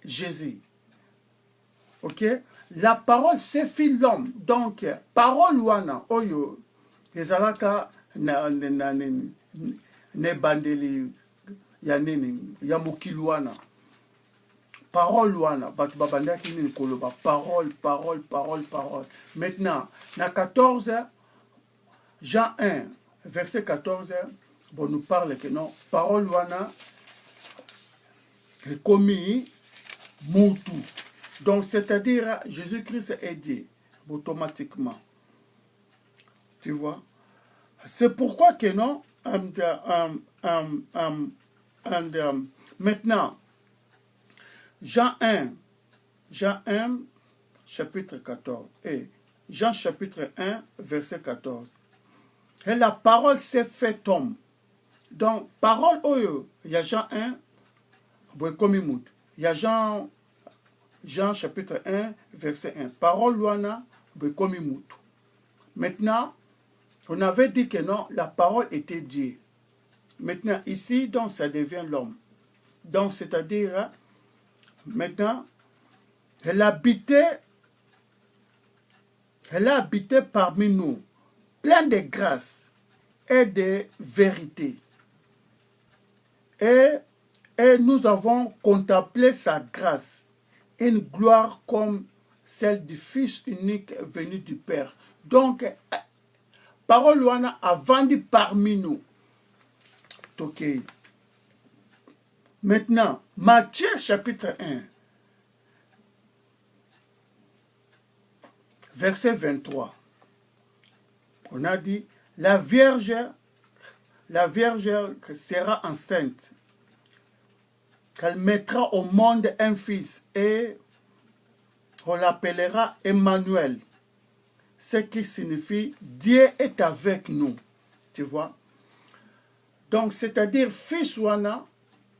Jésus. Ok? La parole s'est fait l'homme. Donc, parole wana, oyo, ezalaka ne bandeli ya nini, ya mokili wana. Parole wana, batu babandaki nini koloba, parole. Maintenant, na 14, Jean 1, verset 14, bon, nous parle que non, parole wana, est commis moutou. Donc, c'est-à-dire, Jésus-Christ est Dieu, automatiquement. Tu vois? C'est pourquoi que non, maintenant, Jean 1, chapitre 14, et Jean chapitre 1, verset 14. Et la parole s'est fait homme. Donc, parole, il y a Jean 1, il y a Jean chapitre 1, verset 1. Parole, Luana, maintenant, on avait dit que non, la parole était Dieu. Maintenant, ici, donc, ça devient l'homme. Donc, c'est-à-dire, maintenant, elle a habité parmi nous, plein de grâce et de vérité. Et nous avons contemplé sa grâce, une gloire comme celle du Fils unique venu du Père. Donc, parole Luana a vendu parmi nous. Ok. Maintenant, Matthieu chapitre 1, verset 23. On a dit, la Vierge sera enceinte, qu'elle mettra au monde un fils et on l'appellera Emmanuel, ce qui signifie Dieu est avec nous. Tu vois? Donc, c'est-à-dire, fils Wana,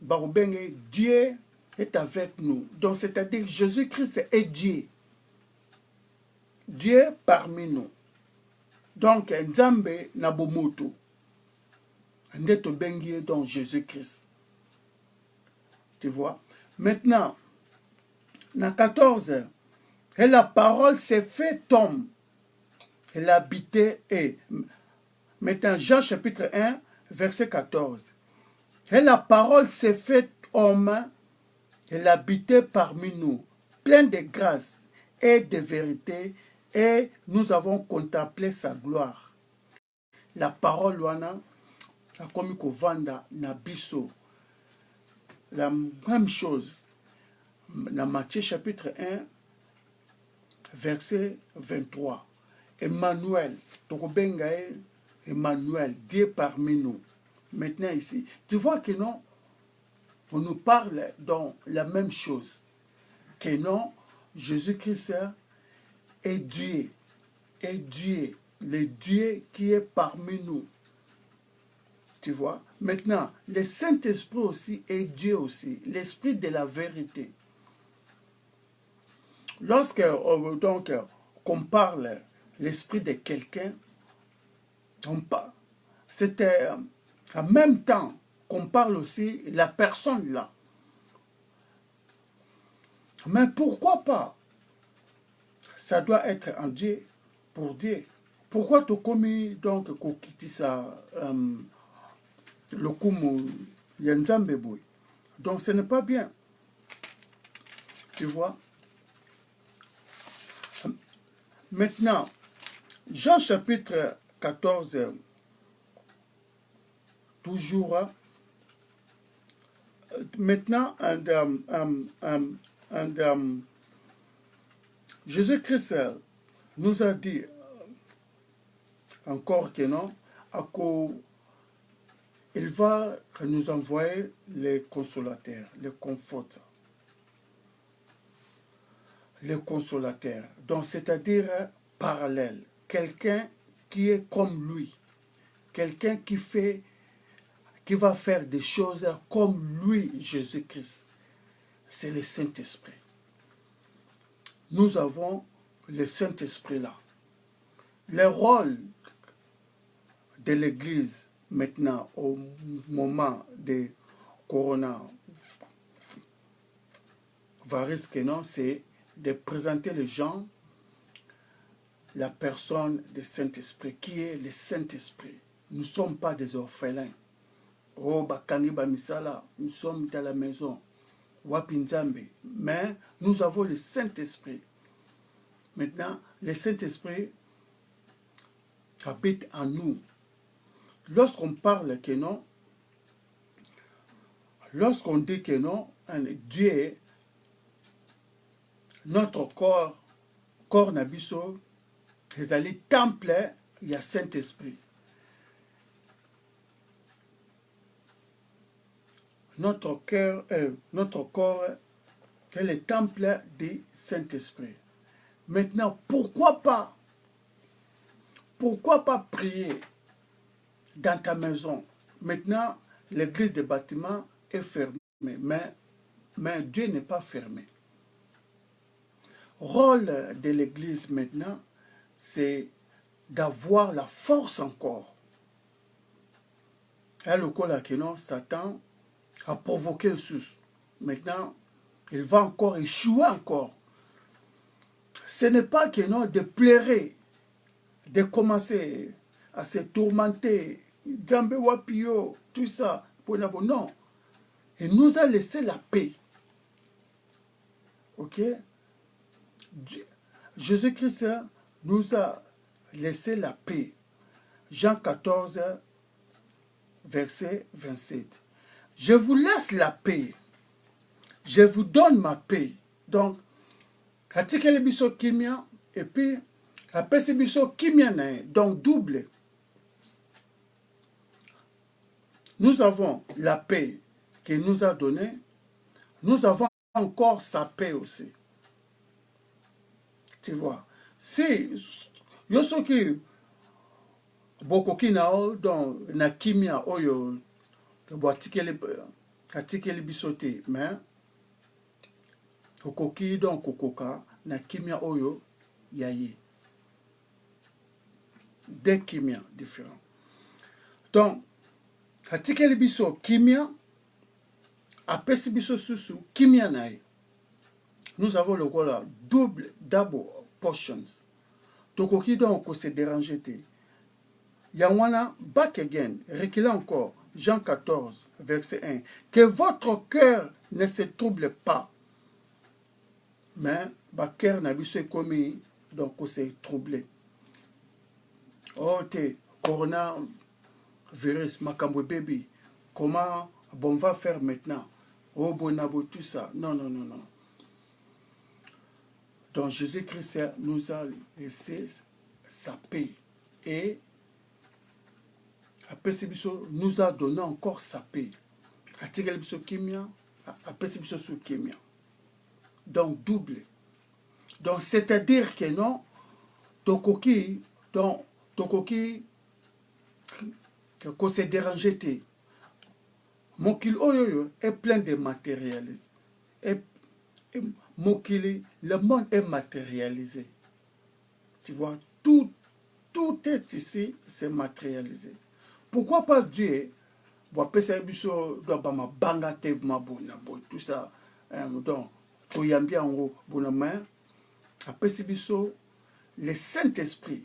Barubenge, Dieu est avec nous. Donc, c'est-à-dire, Jésus-Christ est Dieu. Dieu parmi nous. Donc, Nzambe Nabomoto. Ndeto Bengie, donc Jésus-Christ. Tu vois? Maintenant, dans 14, et la parole s'est fait homme. Elle habitait et. Maintenant, Jean chapitre 1, verset 14. Et la parole s'est fait homme. Elle habitait parmi nous, plein de grâce et de vérité, et nous avons contemplé sa gloire. La parole, wana, a commis Kovanda, Nabiso. La même chose, dans Matthieu chapitre 1, verset 23. Emmanuel, Tokobengae, Emmanuel, Dieu parmi nous. Maintenant ici, tu vois que non, on nous parle dans la même chose. Que non, Jésus-Christ est Dieu, le Dieu qui est parmi nous. Tu vois? Maintenant, le Saint-Esprit aussi est Dieu aussi, l'Esprit de la vérité. Lorsque donc qu'on parle l'esprit de quelqu'un, c'était en même temps qu'on parle aussi la personne là. Mais pourquoi pas? Ça doit être en Dieu, pour Dieu. Pourquoi tu commis donc kokiti ça le kumu yanzambeboy? Donc ce n'est pas bien. Tu vois? Maintenant, Jean chapitre 14, toujours, maintenant, Jésus-Christ nous a dit encore que non, il va nous envoyer les consolateurs, les conforteurs. Les consolateurs. Donc, c'est-à-dire parallèle. Quelqu'un qui est comme lui. Quelqu'un qui va faire des choses comme lui, Jésus-Christ. C'est le Saint-Esprit. Nous avons le Saint-Esprit là. Le rôle de l'Église maintenant, au moment de coronavirus, c'est de présenter les gens la personne du Saint-Esprit, qui est le Saint-Esprit. Nous ne sommes pas des orphelins. Oh, Bakaniba Misala, nous sommes dans la maison. Wapinzambe. Mais nous avons le Saint-Esprit. Maintenant, le Saint-Esprit habite en nous. Lorsqu'on parle que non, lorsqu'on dit que non, Dieu notre corps na biso ezali temple ya Saint-Esprit. Notre corps est le temple du Saint-Esprit. Maintenant, pourquoi pas prier dans ta maison? Maintenant, l'église des bâtiments est fermée, mais Dieu n'est pas fermé. Rôle de l'église maintenant, c'est d'avoir la force encore. Et le cas là, Satan a provoqué le sous. Maintenant, il va encore échouer encore. Ce n'est pas que non de pleurer, de commencer à se tourmenter, Djambe Wapio, tout ça. Non. Il nous a laissé la paix. Ok? Jésus-Christ nous a laissé la paix. Jean 14, verset 27. Je vous laisse la paix. Je vous donne ma paix. Donc, atikele biso kimia, et puis, apesi biso kimia nae, donc double. Nous avons la paix qu'il nous a donnée. Nous avons encore sa paix aussi. Tu vois. Si, yosoki, bokoki nao, donc, na kimia, oyo, atikele biso te, mais, okoki donc kokoka na kimia oyo yaye. Des kimia différents. Donc, atikeli biso kimia, apesi biso susu kimia nae. Nous avons le rôle double portions. Tokoki donc ko se déranger te. Yawana back again, reculez encore, Jean 14, verset 1. Que votre cœur ne se trouble pas. Mais, ba cœur n'a biso commis, donc c'est troublé. Oh, coronavirus, makambo baby, comment on va faire maintenant? Oh, bonabo, tout ça. Non, non, non, non. Donc, Jésus-Christ nous a laissé sa paix. Et, après nous a donné encore sa paix. Après sous kimia. Donc, double. Donc, c'est-à-dire que non, tokoki, qu'on s'est dérangé. Mokil oyoyo est plein de matérialisme. Mokili, le monde est matérialisé. Tu vois, tout est ici, c'est matérialisé. Pourquoi pas Dieu, tout ça, donc, le Saint-Esprit.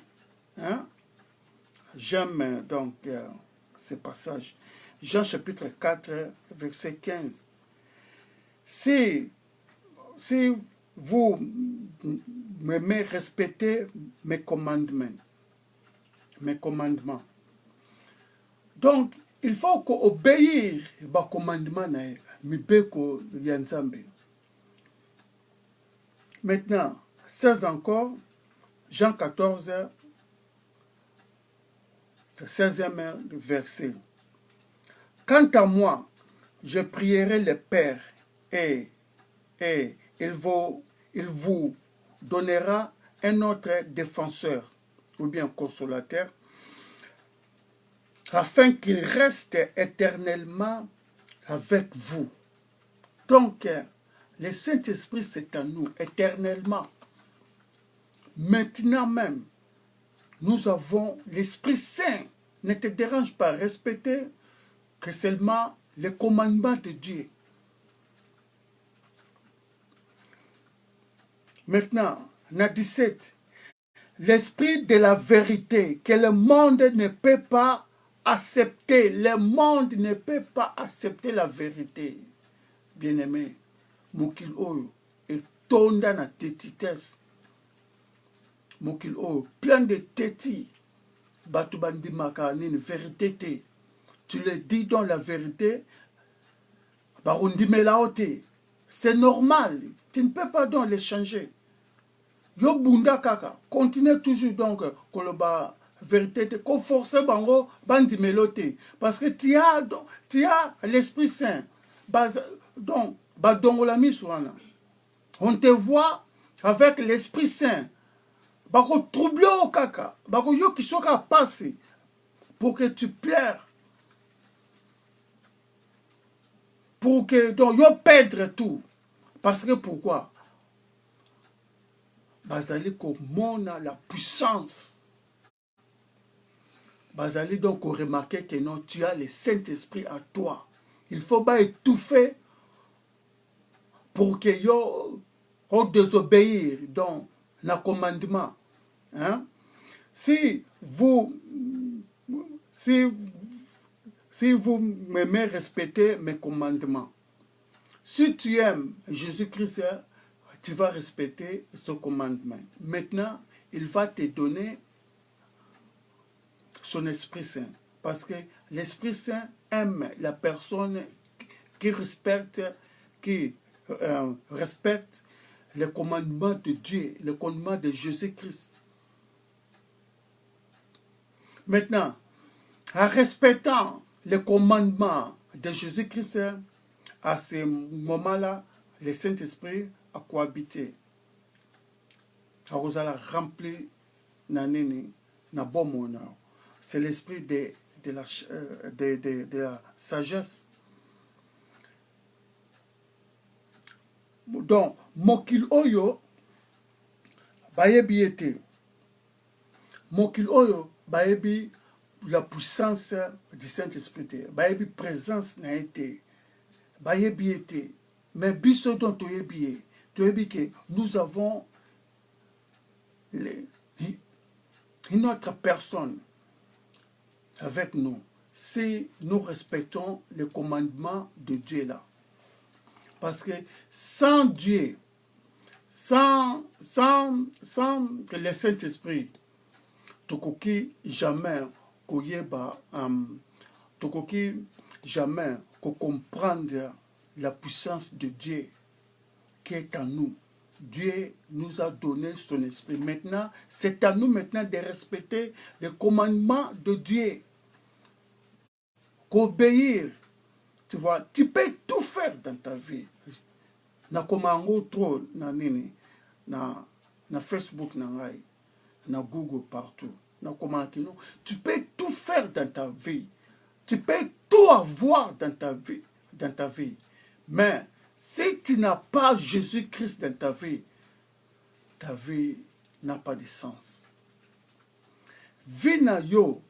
Hein? J'aime donc ce passage. Jean chapitre 4, verset 15. Si vous m'aimez, respectez mes commandements. Donc, il faut obéir aux commandements. Maintenant, 16 encore, Jean 14, 16e verset. Quant à moi, je prierai le Père et il vous donnera un autre défenseur ou bien consolateur afin qu'il reste éternellement avec vous. Donc, le Saint-Esprit, c'est à nous, éternellement. Maintenant même, nous avons l'Esprit Saint. Ne te dérange pas, respecter que seulement les commandements de Dieu. Maintenant, na 17, l'Esprit de la vérité que le monde ne peut pas accepter. Le monde ne peut pas accepter la vérité. Bien-aimé, mokil oyo et tonda na tétitesse. Mokil oyo plein de tétis. Batu bandi makani une vérité te. Tu le dis dans la vérité. Barundi melaote. C'est normal. Tu ne peux pas donc les changer. Yo bunda kaka, continue toujours donc koloba vérité te ko forcer bango bandi melote parce que tu as l'Esprit Saint. Donc badongola miswana. On te voit avec l'Esprit Saint. Bako troubler au kaka, bako yo qui soka passer pour que tu plaires. Pour que donc yo perdre tout. Parce que pourquoi? Bazali komona la puissance. Bazali donc remarquer que non, tu as le Saint-Esprit en toi. Il faut pas étouffer pour que yo désobéir dans le commandement. Hein? Si vous m'aimez respecter mes commandements, si tu aimes Jésus-Christ, tu vas respecter ce commandement. Maintenant, il va te donner son Esprit Saint. Parce que l'Esprit Saint aime la personne qui respecte les commandements de Dieu, les commandements de Jésus-Christ. Maintenant, en respectant les commandements de Jésus-Christ, à ce moment-là, le Saint-Esprit a cohabité. A rempli na bon honneur. C'est l'esprit de la sagesse. Donc, mokil oyo bayebi ete. Mokil oyo bayebi la puissance du Saint-Esprit. Bayebi présence na été. Bayebi ete. Mais biso dont toyebi que nous avons une autre personne avec nous si nous respectons les commandements de Dieu là. Parce que sans Dieu, sans le Saint-Esprit, tokoki jamais koyeba, tokoki jamais comprendre la puissance de Dieu qui est en nous. Dieu nous a donné son esprit. Maintenant, c'est à nous maintenant de respecter les commandements de Dieu. Qu'obéir. Tu vois, tu peux tout faire dans ta vie. Na komango trop na nini, na Facebook na ngai, na Google partout. Na komango, tu peux tout faire dans ta vie. Tu peux tout avoir dans ta vie. Mais si tu n'as pas Jésus-Christ dans ta vie n'a pas de sens. Vie na yo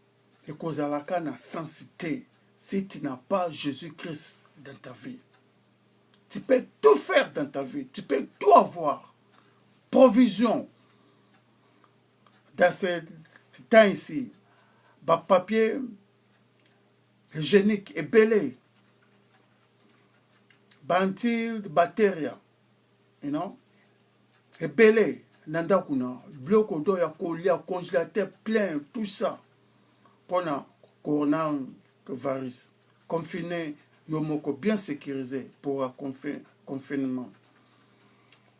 et kozalaka na sensité si tu n'as pas Jésus-Christ dans ta vie. Tu peux tout faire dans ta vie, tu peux tout avoir. Provision. Dans ce temps ici, papier hygiénique est belé. Bantil de bactéries, you know, et belé, nandakuna, bloc d'eau, ya colia, congélateur plein, tout ça, pendant coronavirus, confiné, yomoko bien sécurisé pour un confinement.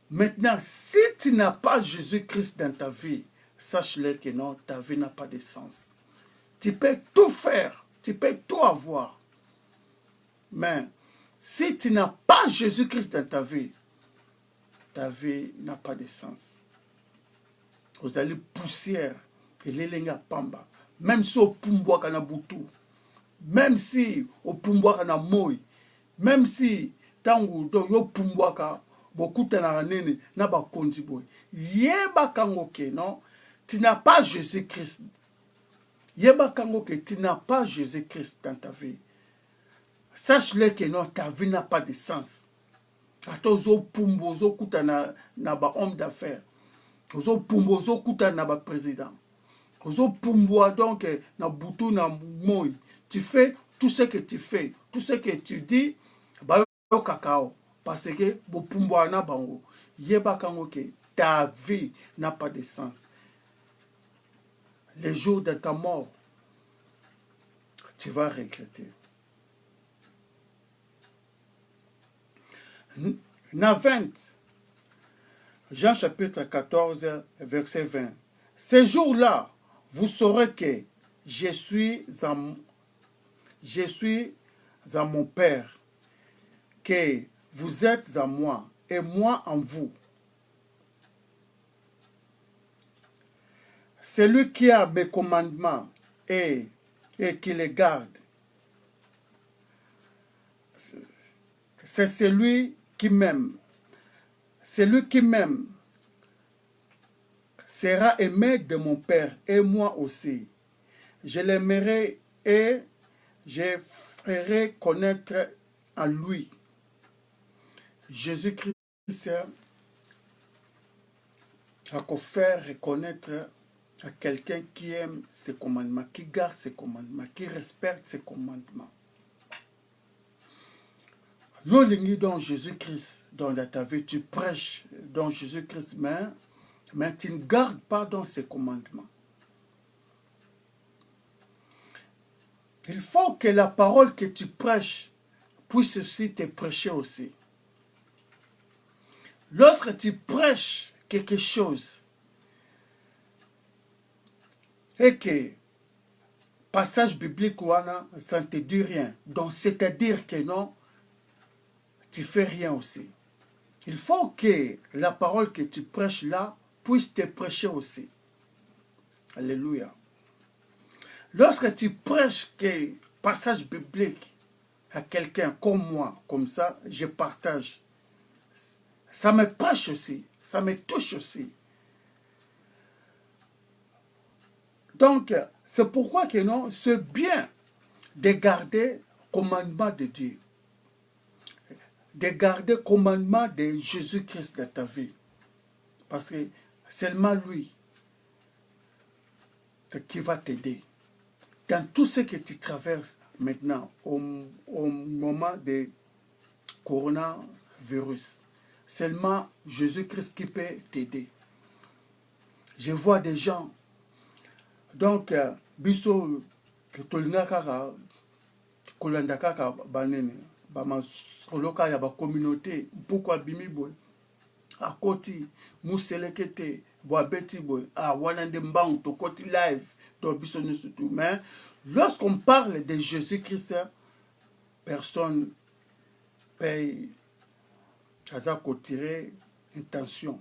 Maintenant, si tu n'as pas Jésus-Christ dans ta vie, sache-le que non, ta vie n'a pas de sens. Tu peux tout faire, tu peux tout avoir, mais si tu n'as pas Jésus-Christ dans ta vie n'a pas de sens. Vous allez poussière et l'élenga pamba. Même si au pumbwa kana butu, même si au pumbwa kana moi, même si tangu do yo pumbwa ka bokuta na nene na ba kondi boy. Yeba kango ke non, tu n'as pas Jésus-Christ. Yeba kango ke tu n'as pas Jésus-Christ dans ta vie. Sache-le que non, ta vie n'a pas de sens. Ozo pumbo, ozo kuta na ba homme d'affaires. Ozo pumbo, ozo kuta na ba président. Ozo pumbo donc na butu na moi. Tu fais tout ce que tu fais, tout ce que tu dis, ba yo kakao. Parce que bo pumbo na bango. Yeba kango ke ta vie n'a pas de sens. Les jours de ta mort, tu vas regretter. Na 20 Jean chapitre 14, verset 20. Ces jours-là, vous saurez que je suis à mon Père, que vous êtes à moi et moi en vous. Celui qui a mes commandements et qui les garde, c'est celui qui m'aime. Celui qui m'aime sera aimé de mon Père et moi aussi. Je l'aimerai et je ferai connaître à lui. Jésus-Christ a faire reconnaître à quelqu'un qui aime ses commandements, qui garde ses commandements, qui respecte ses commandements. L'olingi dans Jésus-Christ, dans ta vie, tu prêches dans Jésus-Christ, mais tu ne gardes pas dans ses commandements. Il faut que la parole que tu prêches puisse aussi te prêcher aussi. Lorsque tu prêches quelque chose et que passage biblique ça ne te dit rien, donc c'est-à-dire que non, tu fais rien aussi. Il faut que la parole que tu prêches là puisse te prêcher aussi. Alléluia. Lorsque tu prêches que passage biblique à quelqu'un comme moi, comme ça, je partage. Ça me prêche aussi, ça me touche aussi. Donc, c'est pourquoi que non, c'est bien de garder le commandement de Dieu. De garder le commandement de Jésus-Christ dans ta vie. Parce que seulement lui qui va t'aider. Dans tout ce que tu traverses maintenant, au moment de coronavirus, seulement Jésus-Christ qui peut t'aider. Je vois des gens, donc, biso, tolingaka, kolandaka, banene, bama, soloka ya ba communauté, pourquoi bimi boy, à côté, mousselekete, boa beti boy, à wanande mbang, to côté live, to biso nous surtout. Mais, lorsqu'on parle de Jésus-Christ, personne paye, ça a tiré intention.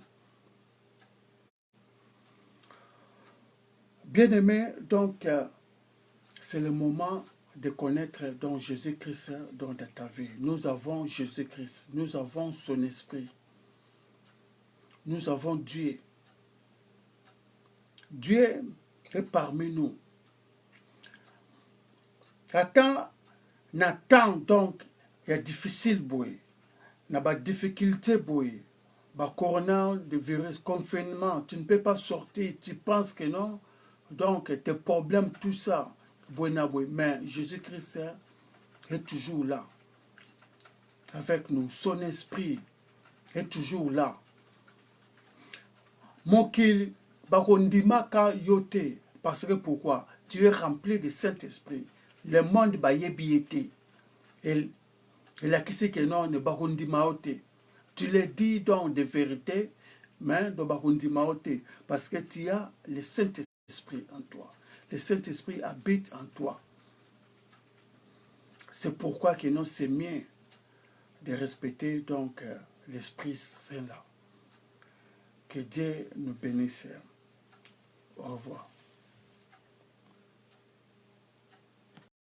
Bien-aimé, donc, c'est le moment de connaître donc Jésus-Christ dans ta vie. Nous avons Jésus-Christ, nous avons son esprit, nous avons Dieu. Dieu est parmi nous. Nathan, donc, il y a difficile, boy. Il y a des difficultés, boy. Coronavirus, confinement, tu ne peux pas sortir, tu penses que non. Donc, tes problèmes, tout ça, mais Jésus-Christ est toujours là, avec nous. Son esprit est toujours là. Mokil, bakondimaka yote, parce que pourquoi? Tu es rempli de Saint-Esprit. Le monde va y être. Et la qui c'est que non, ne bakondimaote. Tu le dis donc de vérité, mais de bakondimaote, parce que tu as le Saint-Esprit en toi. Le Saint-Esprit habite en toi. C'est pourquoi que nous c'est mieux de respecter donc l'Esprit Saint là. Que Dieu nous bénisse. Au revoir.